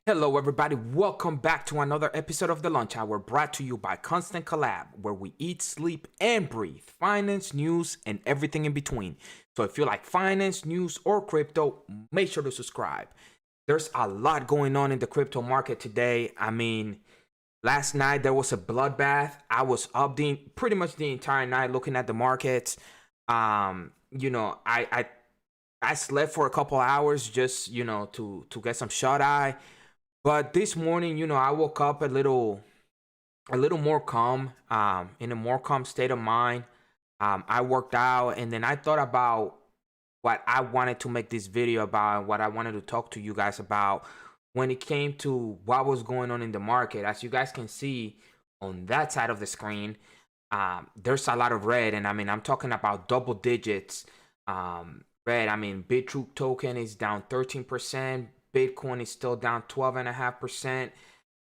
Hello everybody, welcome back to another episode of The Lunch Hour, brought to you by Collab, where we eat, sleep, and breathe finance, news, and everything in between. So if you like finance, news, or crypto, make sure to subscribe. There's a lot going on in the crypto market today. I mean, last night there was a bloodbath. I was up pretty much the entire night looking at the markets. I slept for a couple hours just, to get some shut eye. But this morning, I woke up a little more calm, in a more calm state of mind. I worked out, and then I thought about what I wanted to make this video about, what I wanted to talk to you guys about when it came to what was going on in the market. As you guys can see on that side of the screen, there's a lot of red, and I mean, I'm talking about double digits red. I mean, BitTrue token is down 13%. Bitcoin is still down 12.5%.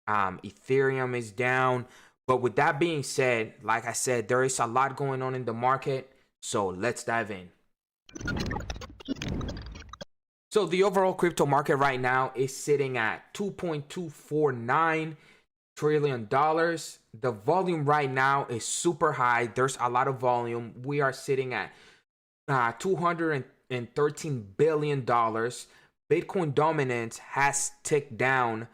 Ethereum is down. But with that being said, like I said, there is a lot going on in the market. So let's dive in. So the overall crypto market right now is sitting at $2.249 trillion. The volume right now is super high. There's a lot of volume. We are sitting at $213 billion. Bitcoin dominance has ticked down.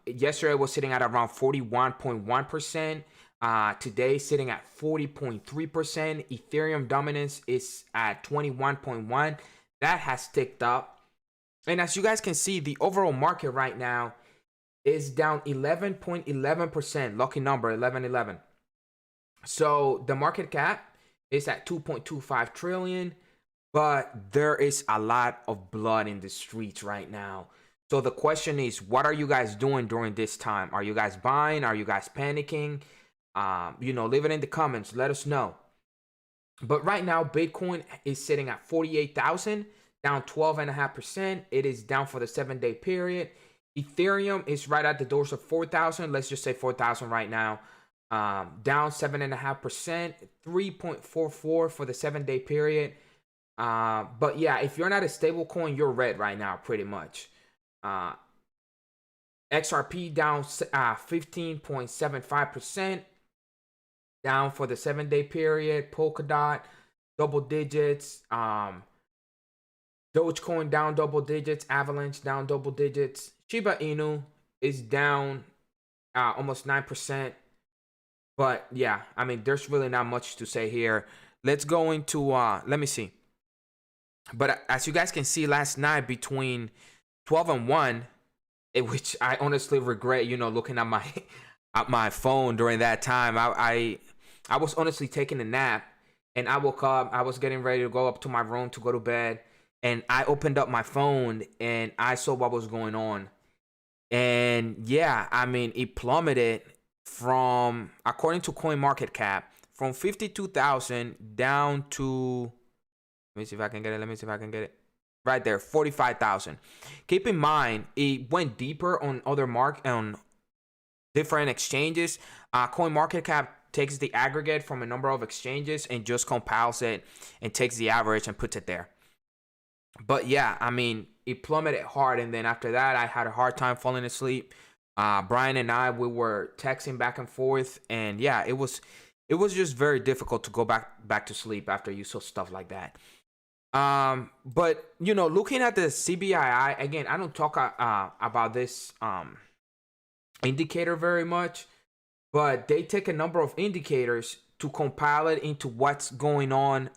Yesterday it was sitting at around 41.1%. Today sitting at 40.3%. Ethereum dominance is at 21.1%. That has ticked up. And as you guys can see, the overall market right now is down 11.11%. Lucky number, 1111. So the market cap is at 2.25 trillion. But there is a lot of blood in the streets right now. So the question is, what are you guys doing during this time? Are you guys buying? Are you guys panicking? Leave it in the comments. Let us know. But right now, Bitcoin is sitting at 48,000, down 12.5%. It is down for the 7-day period. Ethereum is right at the doors of 4,000. Let's just say 4,000 right now. Down 7.5%, 3.44 for the 7-day period. But yeah, if you're not a stable coin, you're red right now, pretty much. XRP down 15.75%, down for the 7-day period. Polkadot double digits. Dogecoin down double digits. Avalanche down double digits. Shiba Inu is down almost 9%. But yeah, I mean, there's really not much to say here. Let's go into let me see. But as you guys can see, last night between 12 and 1, which I honestly regret, looking at my phone during that time. I was honestly taking a nap, and I woke up. I was getting ready to go up to my room to go to bed, and I opened up my phone and I saw what was going on. And yeah, I mean, it plummeted from, according to CoinMarketCap, from 52,000 down to, let me see if I can get it. Right there, 45,000. Keep in mind, it went deeper on on different exchanges. CoinMarketCap takes the aggregate from a number of exchanges and just compiles it and takes the average and puts it there. But yeah, I mean, it plummeted hard, and then after that, I had a hard time falling asleep. Brian and I, we were texting back and forth, and yeah, it was just very difficult to go back to sleep after you saw stuff like that. But looking at the CBII again, I don't talk about this indicator very much, but they take a number of indicators to compile it into what's going on.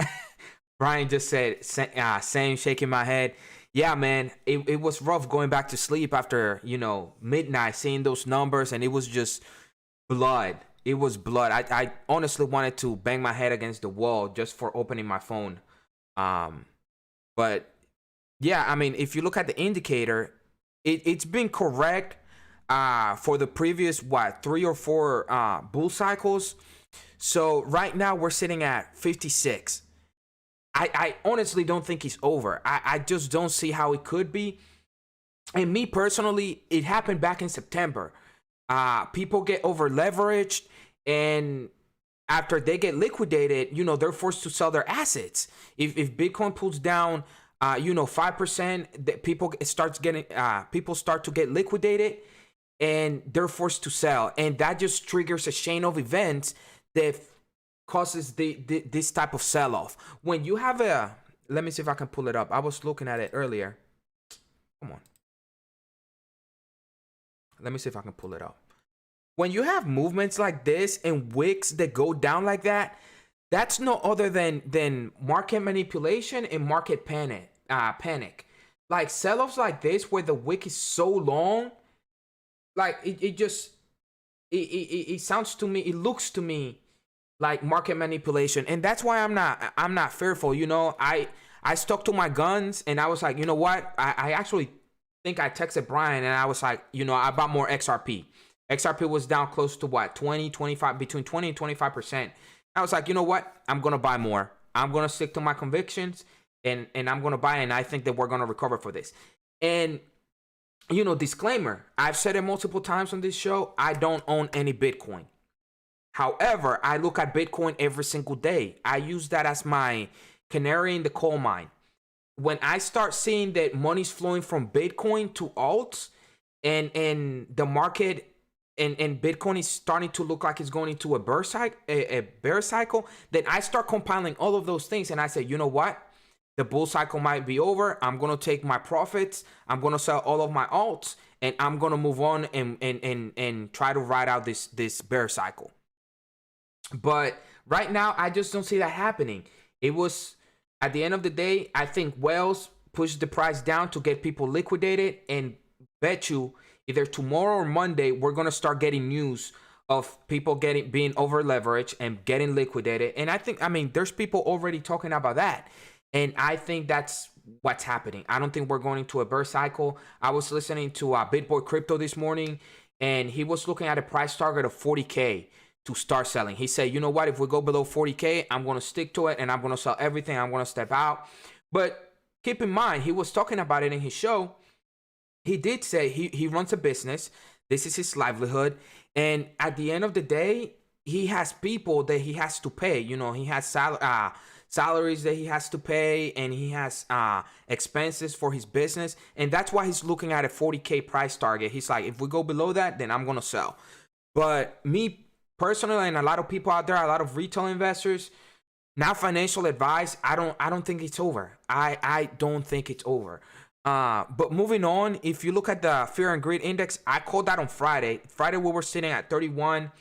Brian just said, same, shaking my head. Yeah, man, it was rough going back to sleep after midnight, seeing those numbers, and it was just blood. It was blood. I honestly wanted to bang my head against the wall just for opening my phone. But yeah, I mean, if you look at the indicator, it's been correct for the previous 3 or 4 bull cycles. So right now we're sitting at 56. I honestly don't think it's over. I just don't see how it could be. And me personally, it happened back in September. People get over leveraged, and after they get liquidated, they're forced to sell their assets. If Bitcoin pulls down 5% that people start to get liquidated, and they're forced to sell, and that just triggers a chain of events that causes this type of sell-off. When you have let me see if I can pull it up. I was looking at it earlier. Come on. Let me see if I can pull it up. When you have movements like this and wicks that go down like that, that's no other than market manipulation and market panic. Like sell-offs like this where the wick is so long, like it sounds to me, it looks to me like market manipulation. And that's why I'm not fearful. I stuck to my guns, and I was like, you know what? I actually think I texted Brian, and I was like, I bought more XRP. XRP was down close to what, 25, between 20 and 25%. I was like, you know what? I'm going to buy more. I'm going to stick to my convictions, and I'm going to buy, and I think that we're going to recover for this. And, disclaimer, I've said it multiple times on this show, I don't own any Bitcoin. However, I look at Bitcoin every single day. I use that as my canary in the coal mine. When I start seeing that money's flowing from Bitcoin to alts, and the market and Bitcoin is starting to look like it's going into a bear cycle, then I start compiling all of those things, and I say, you know what? The bull cycle might be over. I'm going to take my profits. I'm going to sell all of my alts, and I'm going to move on and try to ride out this bear cycle. But right now, I just don't see that happening. It was, at the end of the day, I think Wells pushed the price down to get people liquidated, and bet you either tomorrow or Monday, we're going to start getting news of people being over leveraged and getting liquidated. And I mean, there's people already talking about that. And I think that's what's happening. I don't think we're going into a bear cycle. I was listening to BitBoy Crypto this morning, and he was looking at a price target of 40K to start selling. He said, you know what? If we go below 40K, I'm going to stick to it, and I'm going to sell everything. I'm going to step out. But keep in mind, he was talking about it in his show. He did say he runs a business. This is his livelihood. And at the end of the day, he has people that he has to pay. He has salaries that he has to pay, and he has expenses for his business. And that's why he's looking at a 40K price target. He's like, if we go below that, then I'm going to sell. But me personally, and a lot of people out there, a lot of retail investors, not financial advice, I don't think it's over. I don't think it's over. But moving on, if you look at the fear and greed index, I called that on Friday. Friday we were sitting at 31,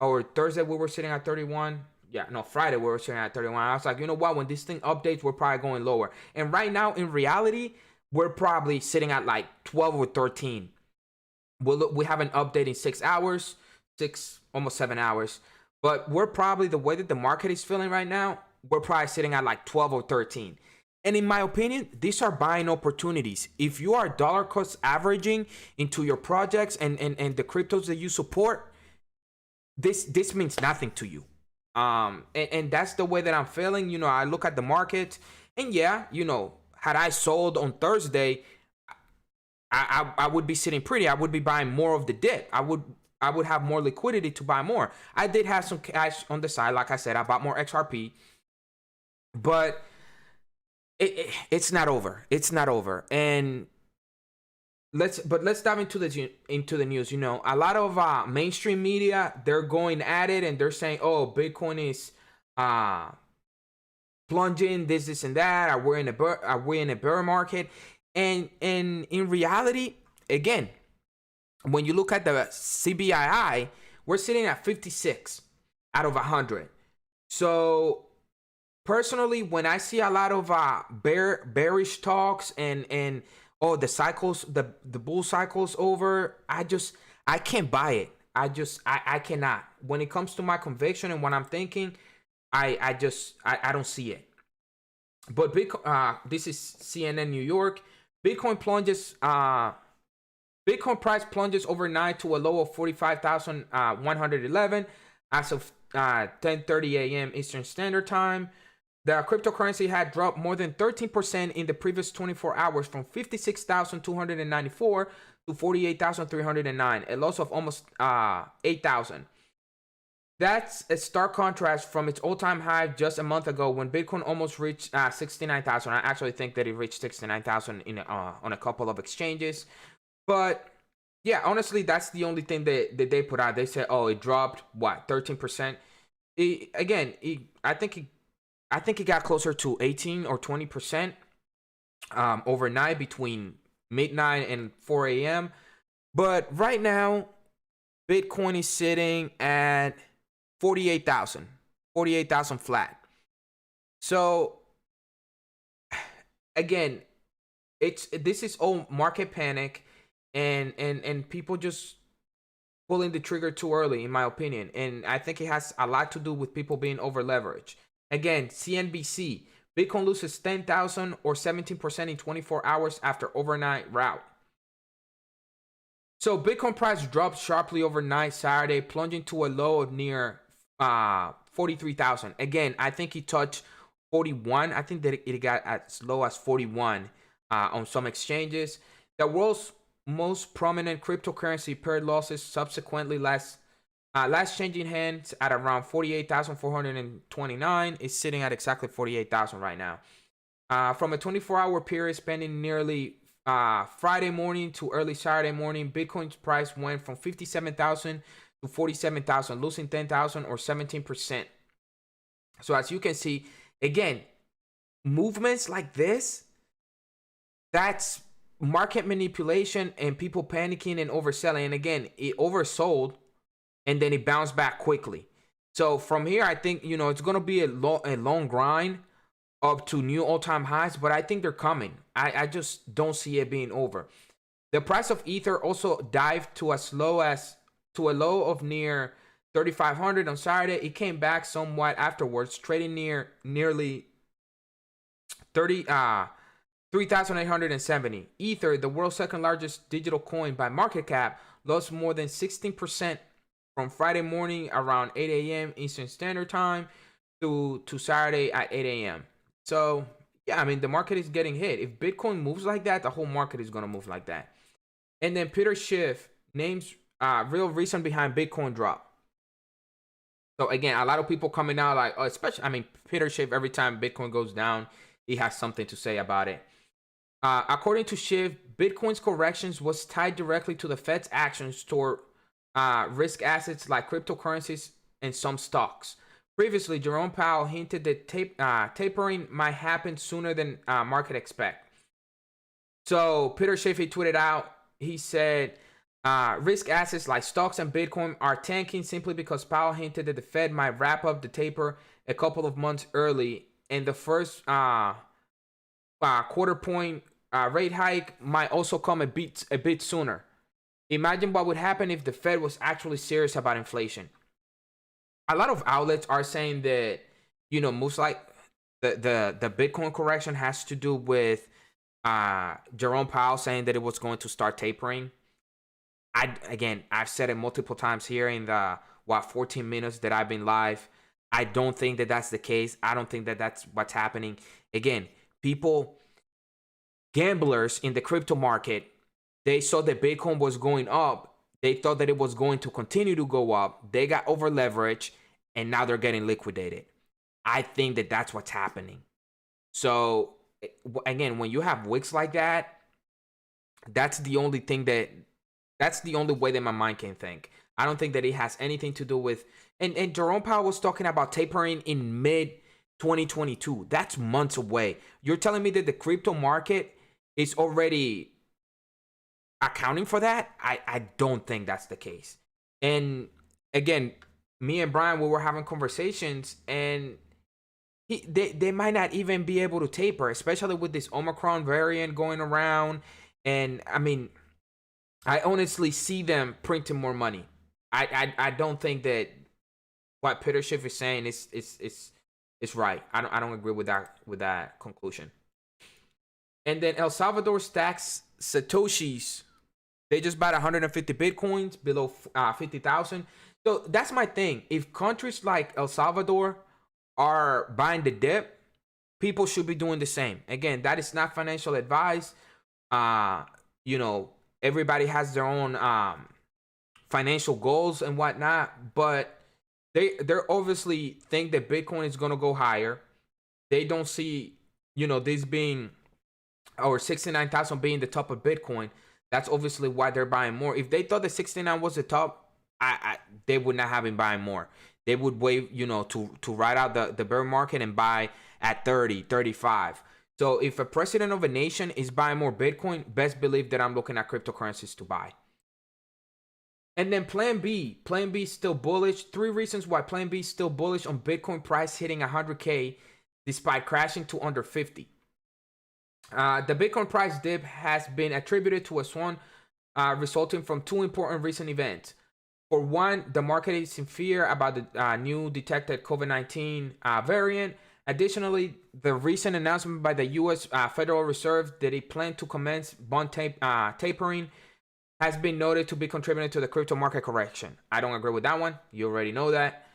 or Thursday we were sitting at 31. Yeah, no, Friday we were sitting at 31. I was like, you know what? When this thing updates, we're probably going lower. And right now, in reality, we're probably sitting at like 12 or 13. We have an update in 6 hours, almost 7 hours. But we're probably, the way that the market is feeling right now, we're probably sitting at like 12 or 13. And in my opinion, these are buying opportunities. If you are dollar cost averaging into your projects and the cryptos that you support, this means nothing to you. And that's the way that I'm feeling. I look at the market, and yeah, had I sold on Thursday, I would be sitting pretty. I would be buying more of the dip. I would have more liquidity to buy more. I did have some cash on the side. Like I said, I bought more XRP, but it's not over. It's not over. And let's dive into the news. A lot of mainstream media, they're going at it, and they're saying, oh, Bitcoin is plunging, this and that. Are we in a bear market? And in reality, again, when you look at the CBII, we're sitting at 56 out of 100. So personally, when I see a lot of bearish talks and the cycles, the bull cycle's over, I can't buy it. I cannot. When it comes to my conviction and what I'm thinking, I don't see it. But this is CNN New York. Bitcoin price plunges overnight to a low of 45,111 as of 10:30 a.m. Eastern Standard Time. The cryptocurrency had dropped more than 13% in the previous 24 hours, from 56,294 to 48,309, a loss of almost 8,000. That's a stark contrast from its all-time high just a month ago when Bitcoin almost reached 69,000. I actually think that it reached 69,000 in on a couple of exchanges. But yeah, honestly, that's the only thing that they put out. They said, oh, it dropped what, 13%. I think it got closer to 18 or 20% overnight between midnight and 4 a.m. But right now, Bitcoin is sitting at 48,000 flat. So again, this is all market panic and people just pulling the trigger too early, in my opinion. And I think it has a lot to do with people being over leveraged. Again, CNBC, Bitcoin loses 10,000 or 17% in 24 hours after overnight rout. So Bitcoin price dropped sharply overnight Saturday, plunging to a low of near 43,000. Again, I think it touched 41. I think that it got as low as 41 on some exchanges. The world's most prominent cryptocurrency paired losses subsequently last changing hands at around 48,429 is sitting at exactly 48,000 right now. From a 24-hour period spanning nearly Friday morning to early Saturday morning, Bitcoin's price went from 57,000 to 47,000, losing 10,000 or 17%. So as you can see, again, movements like this, that's market manipulation and people panicking and overselling. And again, it oversold and then it bounced back quickly. So from here, I think, it's going to be a long grind up to new all-time highs, but I think they're coming. I just don't see it being over. The price of Ether also dived to a low of near 3,500 on Saturday. It came back somewhat afterwards, trading nearly 3,870. Ether, the world's second largest digital coin by market cap, lost more than 16% from Friday morning around 8 a.m. Eastern Standard Time to Saturday at 8 a.m. So yeah, I mean, the market is getting hit. If Bitcoin moves like that, the whole market is going to move like that. And then Peter Schiff names real reason behind Bitcoin drop. So again, a lot of people coming out like, Peter Schiff, every time Bitcoin goes down, he has something to say about it. According to Schiff, Bitcoin's corrections was tied directly to the Fed's actions toward risk assets like cryptocurrencies and some stocks. Previously, Jerome Powell hinted that tapering might happen sooner than market expect. So Peter Schiff tweeted out, he said, risk assets like stocks and Bitcoin are tanking simply because Powell hinted that the Fed might wrap up the taper a couple of months early, and the first quarter point rate hike might also come a bit sooner. Imagine what would happen if the Fed was actually serious about inflation. A lot of outlets are saying that, most like the Bitcoin correction has to do with Jerome Powell saying that it was going to start tapering. I've said it multiple times here in the 14 minutes that I've been live. I don't think that that's the case. I don't think that that's what's happening. Again, gamblers in the crypto market, they saw that Bitcoin was going up. They thought that it was going to continue to go up. They got over leveraged and now they're getting liquidated. I think that that's what's happening. So again, when you have wicks like that, that's the only way that my mind can think. I don't think that it has anything to do with, and Jerome Powell was talking about tapering in mid 2022. That's months away. You're telling me that the crypto market is already accounting for that? I don't think that's the case. And again, me and Brian, we were having conversations, and they might not even be able to taper, especially with this Omicron variant going around. And I mean, I honestly see them printing more money. I don't think that what Peter Schiff is saying is right. I don't agree with that conclusion. And then El Salvador stacks Satoshis. They just bought 150 Bitcoins below 50,000. So that's my thing. If countries like El Salvador are buying the dip, people should be doing the same. Again, that is not financial advice. Everybody has their own financial goals and whatnot. But they're obviously think that Bitcoin is gonna go higher. They don't see, this being, or 69,000 being the top of Bitcoin. That's obviously why they're buying more. If they thought that 69 was the top, they would not have been buying more. They would wait, to ride out the bear market and buy at 30, 35. So if a president of a nation is buying more Bitcoin, best believe that I'm looking at cryptocurrencies to buy. And then PlanB. PlanB is still bullish. 3 reasons why PlanB is still bullish on Bitcoin price hitting 100K despite crashing to under 50. The Bitcoin price dip has been attributed to a swan resulting from 2 important recent events. For one, the market is in fear about the new detected COVID-19 variant. Additionally, the recent announcement by the U.S. Federal Reserve that it planned to commence bond tapering has been noted to be contributing to the crypto market correction. I don't agree with that one. You already know that.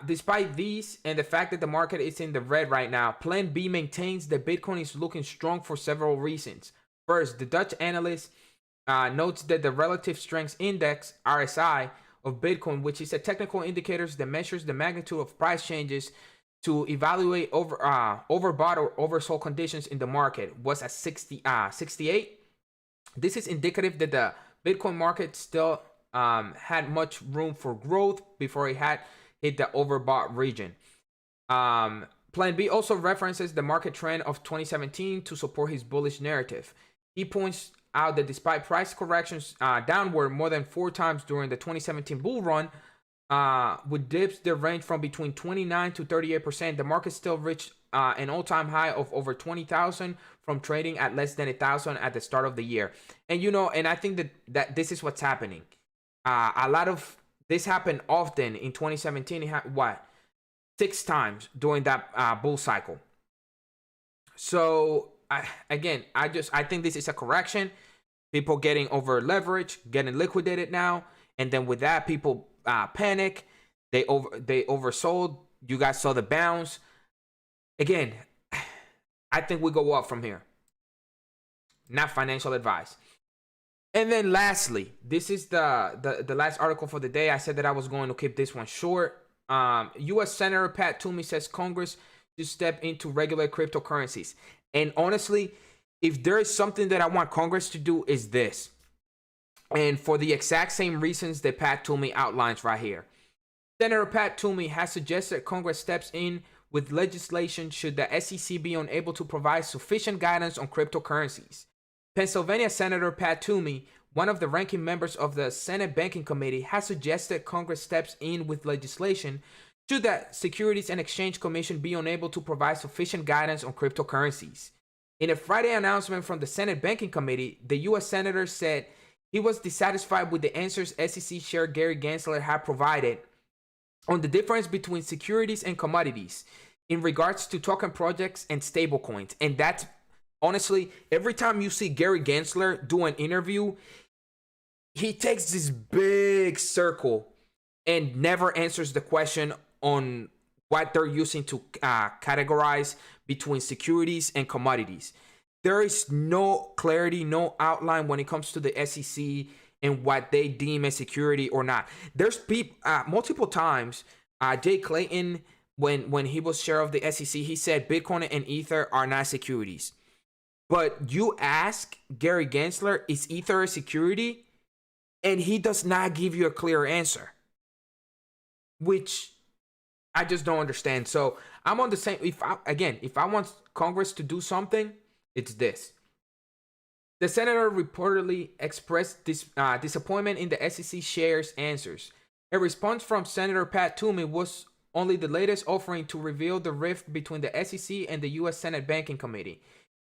Despite these and the fact that the market is in the red right now, PlanB maintains that Bitcoin is looking strong for several reasons. First, the Dutch analyst notes that the Relative Strength Index, RSI, of Bitcoin, which is a technical indicator that measures the magnitude of price changes to evaluate overbought or oversold conditions in the market, was at 68. This is indicative that the Bitcoin market still had much room for growth before it had hit the overbought region. PlanB also references the market trend of 2017 to support his bullish narrative. He points out that despite price corrections downward more than 4 times during the 2017 bull run, with dips that range from between 29 to 38%, the market still reached an all-time high of over 20,000 from trading at less than 1,000 at the start of the year. And and I think that this is what's happening. A lot of this happened often in 2017. It had 6 times during that bull cycle. So I think this is a correction. People getting over leverage, getting liquidated now, and then with that, people panic. They oversold. You guys saw the bounce. Again, I think we go up from here. Not financial advice. And then lastly, this is the last article for the day. I said that I was going to keep this one short. U.S. Senator Pat Toomey says Congress should step in to regulate cryptocurrencies. And honestly, if there is something that I want Congress to do, is this. And for the exact same reasons that Pat Toomey outlines right here. Senator Pat Toomey has suggested Congress steps in with legislation should the SEC be unable to provide sufficient guidance on cryptocurrencies. Pennsylvania Senator Pat Toomey, one of the ranking members of the Senate Banking Committee, has suggested Congress steps in with legislation should the Securities and Exchange Commission be unable to provide sufficient guidance on cryptocurrencies. In a Friday announcement from the Senate Banking Committee, the U.S. Senator said he was dissatisfied with the answers SEC Chair Gary Gensler had provided on the difference between securities and commodities in regards to token projects and stablecoins. And that's honestly, every time you see Gary Gensler do an interview, he takes this big circle and never answers the question on what they're using to categorize between securities and commodities. There is no clarity, no outline when it comes to the SEC and what they deem a security or not. There's people multiple times. Jay Clayton, when he was chair of the SEC, he said Bitcoin and Ether are not securities. But you ask Gary Gensler, is Ether a security? And he does not give you a clear answer, which I just don't understand. So I'm on the same. If I want Congress to do something, it's this. The senator reportedly expressed disappointment in the SEC chair's answers. A response from Senator Pat Toomey was only the latest offering to reveal the rift between the SEC and the U.S. Senate Banking Committee.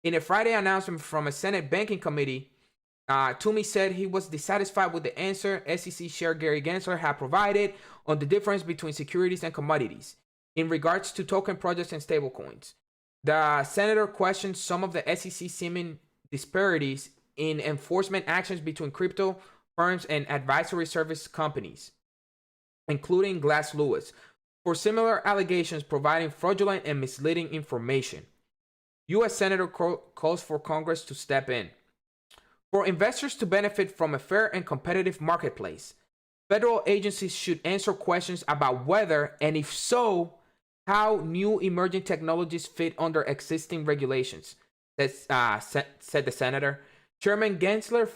In a Friday announcement from a Senate Banking Committee, Toomey said he was dissatisfied with the answer SEC Chair Gary Gensler had provided on the difference between securities and commodities in regards to token projects and stablecoins. The senator questioned some of the SEC seeming disparities in enforcement actions between crypto firms and advisory service companies, including Glass Lewis, for similar allegations providing fraudulent and misleading information. U.S. Senator calls for Congress to step in. For investors to benefit from a fair and competitive marketplace, Federal agencies should answer questions about whether, and if so, how new emerging technologies fit under existing regulations, said the senator. Chairman Gensler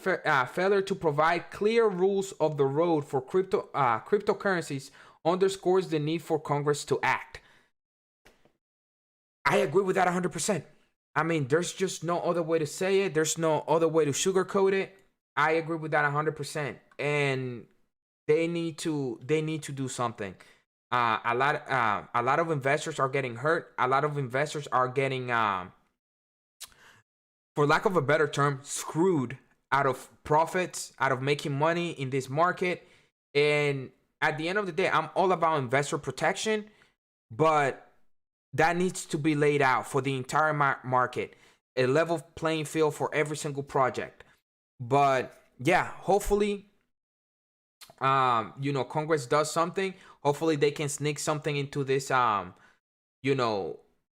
failure to provide clear rules of the road for cryptocurrencies underscores the need for Congress to act. I agree with that 100%. I mean, there's just no other way to say it. There's no other way to sugarcoat it. I agree with that 100%. And they need to do something. A lot of investors are getting hurt. A lot of investors are getting, for lack of a better term, screwed out of profits, out of making money in this market. And at the end of the day, I'm all about investor protection, but that needs to be laid out for the entire market, a level playing field for every single project. But yeah, hopefully, Congress does something. Hopefully they can sneak something into this,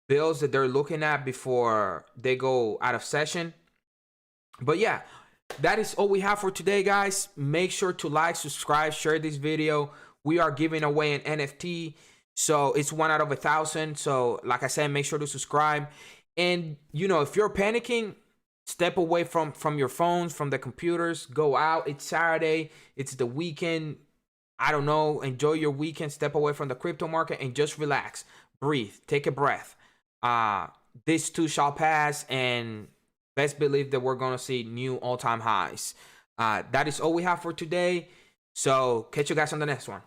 bills that they're looking at before they go out of session. But yeah, that is all we have for today, guys. Make sure to like, subscribe, share this video. We are giving away an NFT. So it's 1 out of 1,000. So like I said, make sure to subscribe. And, if you're panicking, step away from your phones, from the computers. Go out. It's Saturday. It's the weekend. I don't know. Enjoy your weekend. Step away from the crypto market and just relax. Breathe. Take a breath. This too shall pass, and best believe that we're going to see new all-time highs. That is all we have for today. So catch you guys on the next one.